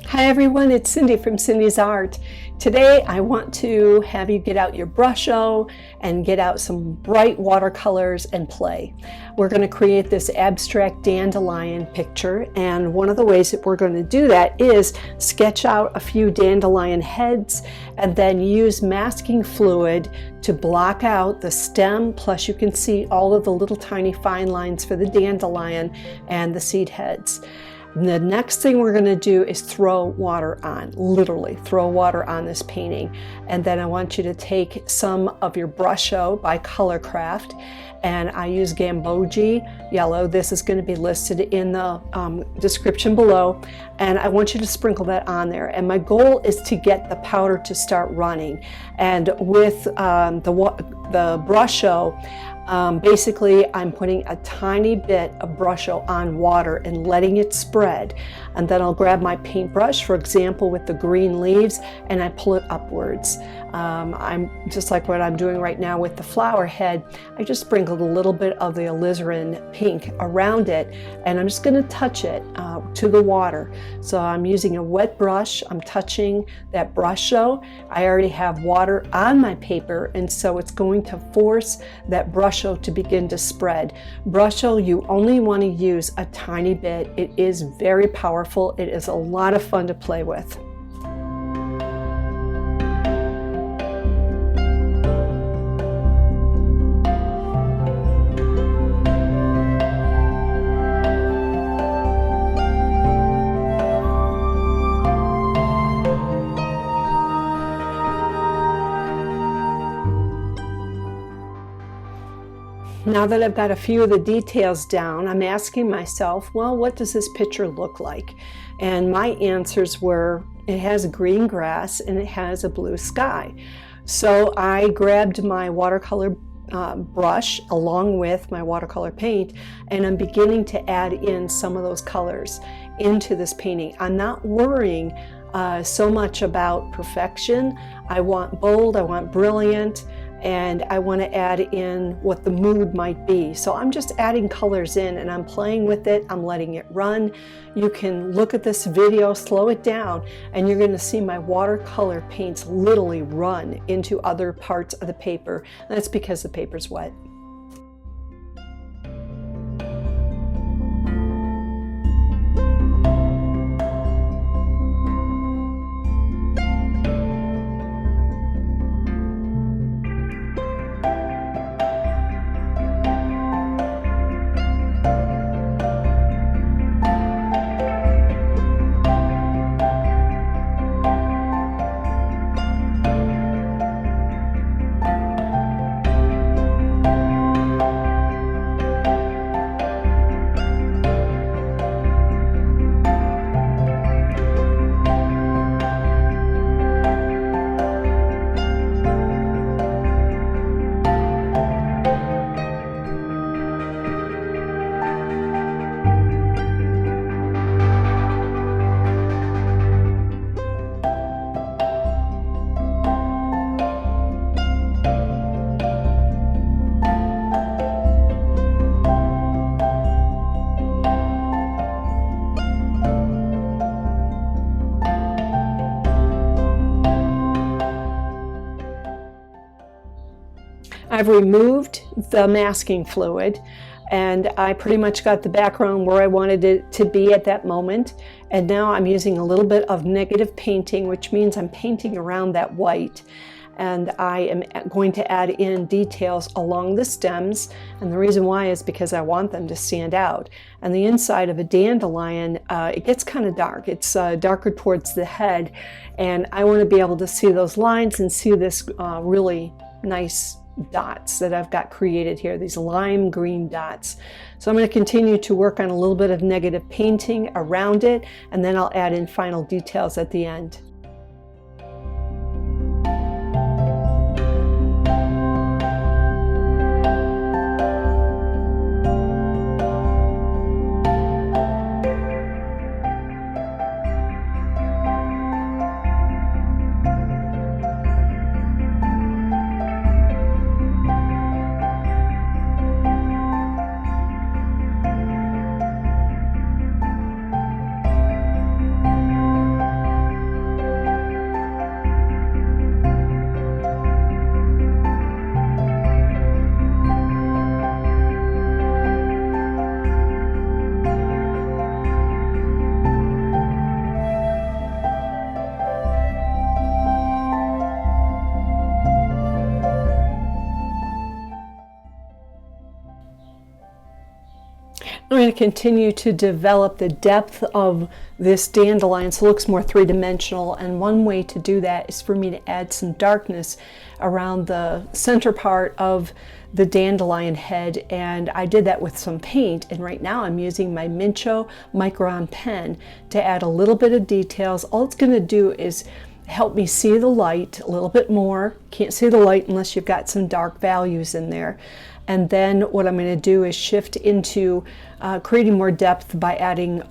Hi everyone, it's Cindy from Cindy's Art. Today I want to have you get out your Brusho and get out some bright watercolors and play. We're going to create this abstract dandelion picture, and one of the ways that we're going to do that is sketch out a few dandelion heads and then use masking fluid to block out the stem, plus you can see all of the little tiny fine lines for the dandelion and the seed heads. The next thing we're going to do is throw water on, literally throw water on this painting. And then I want you to take some of your Brusho by Colorcraft, and I use Gambogi yellow. This is going to be listed in the description below, and I want you to sprinkle that on there. And my goal is to get the powder to start running. And with the Brusho, basically I'm putting a tiny bit of Brusho on water and letting it spread, and then I'll grab my paintbrush, for example with the green leaves, and I pull it upwards. I'm just like what I'm doing right now with the flower head. I just sprinkled a little bit of the alizarin pink around it, and I'm just going to touch it to the water. So I'm using a wet brush, I'm touching that Brusho. I already have water on my paper, and so it's going to force that Brusho to begin to spread. Brusho, you only want to use a tiny bit. It is very powerful. It is a lot of fun to play with. Now that I've got a few of the details down, I'm asking myself, well, what does this picture look like? And my answers were, it has green grass and it has a blue sky. So I grabbed my watercolor brush along with my watercolor paint, and I'm beginning to add in some of those colors into this painting. I'm not worrying so much about perfection. I want bold, I want brilliant, and I want to add in what the mood might be. So I'm just adding colors in and I'm playing with it. I'm letting it run. You can look at this video, slow it down, and you're going to see my watercolor paints literally run into other parts of the paper. That's because the paper's wet. I've removed the masking fluid, and I pretty much got the background where I wanted it to be at that moment. And now I'm using a little bit of negative painting, which means I'm painting around that white. And I am going to add in details along the stems, and the reason why is because I want them to stand out. And the inside of a dandelion, it gets kind of dark. It's darker towards the head, and I want to be able to see those lines and see this really nice dots that I've got created here, these lime green dots. So I'm going to continue to work on a little bit of negative painting around it, and then I'll add in final details at the end. I'm going to continue to develop the depth of this dandelion so it looks more three-dimensional, and one way to do that is for me to add some darkness around the center part of the dandelion head, and I did that with some paint, and right now I'm using my Mincho Micron pen to add a little bit of details. All it's going to do is help me see the light a little bit more. Can't see the light unless you've got some dark values in there. And then what I'm going to do is shift into creating more depth by adding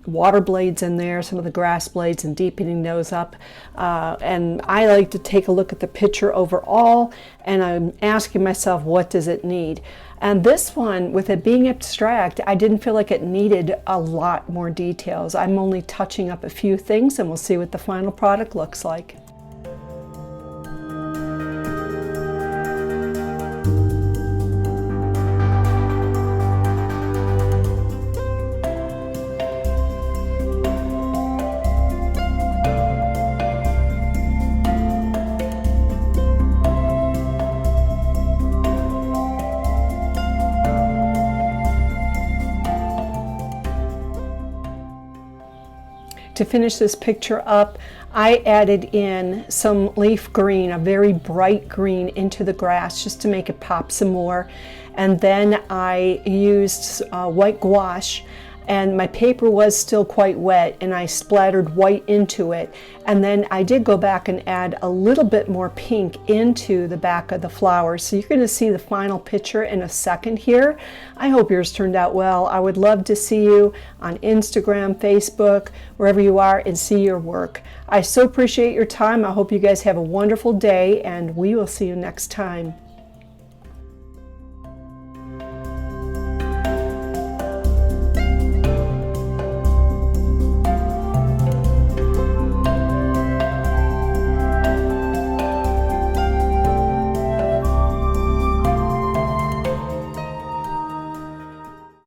water blades in there, some of the grass blades, and deepening those up. And I like to take a look at the picture overall, and I'm asking myself, what does it need? And this one, with it being abstract, I didn't feel like it needed a lot more details. I'm only touching up a few things, and we'll see what the final product looks like. To finish this picture up, I added in some leaf green, a very bright green, into the grass just to make it pop some more. And then I used white gouache, and my paper was still quite wet, and I splattered white into it. And then I did go back and add a little bit more pink into the back of the flower. So you're going to see the final picture in a second here. I hope yours turned out well. I would love to see you on Instagram, Facebook, wherever you are, and see your work. I so appreciate your time. I hope you guys have a wonderful day, and we will see you next time.